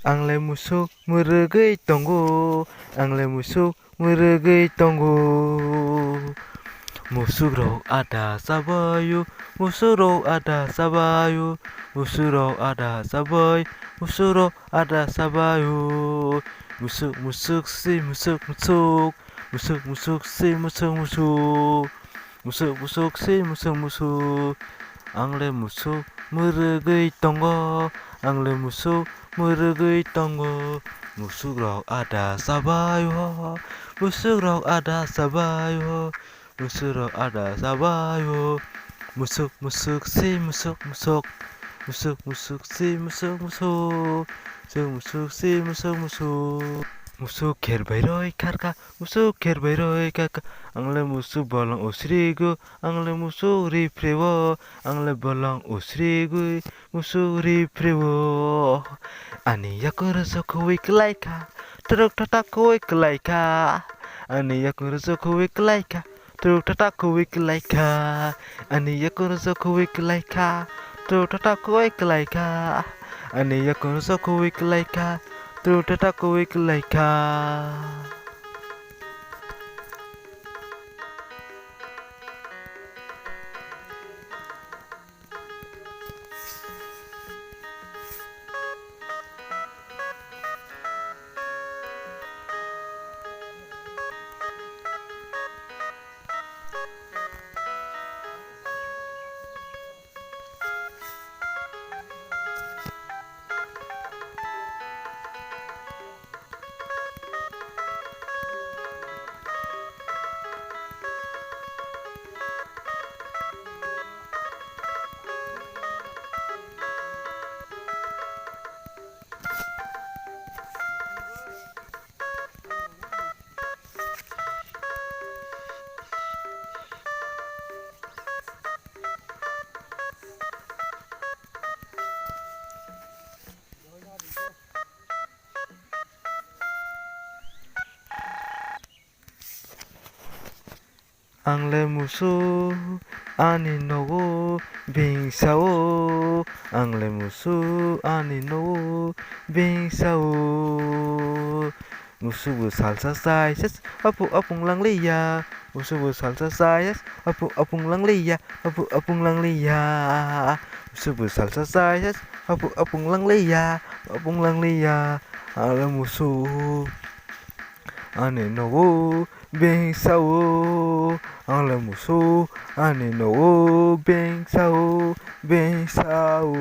Angle musuk meregai tonggo, angle musuk meregai tonggo. Musuk rok ada sabayu, musuk rok ada sabayu, musuk rok ada sabai, musuk rok ada sabayu. Musuk musuk si musuk musuk, musuk musuk si musuk musuk, musuk musuk si musuk musuk. Angle musuk meregai tonggo, angle musuk meregai tonggo. Musuk rok ada sabayu, musuk rok ada sabayu, musuk rok ada sabayu. Musuk musuk si musuk musuk, musuk musuk si musuk musuk, musuk musuk si musuk musuk. Musuk ker bayroi karka, musuk ker bayroi karka. Angle musuk bolong usrigu, angle musuk riprewo, angle bolong usrigu, musuk riprewo. Ani yaku rasa kowe kelaika, teruk tata kowe kelaika. Ani yaku rasa kowe kelaika, teruk tata kowe kelaika. Ani yaku rasa kowe kelaika, teruk tata kowe kelaika. Ani yaku rasa kowe kelaika, teruk tata kowe kelaika. Angle musuk ani nogo bingsao, angle musuk ani nogo bingsao. Musuk salsa sayas apu apung lang liya, musuk salsa sayas apu apung lang liya, apu apung lang liya. Musuk salsa sayas apu apung lang liya, apung lang liya. Angle musuk ani nogo bingsao, angle musuk ani nogo bingsao, bingsao.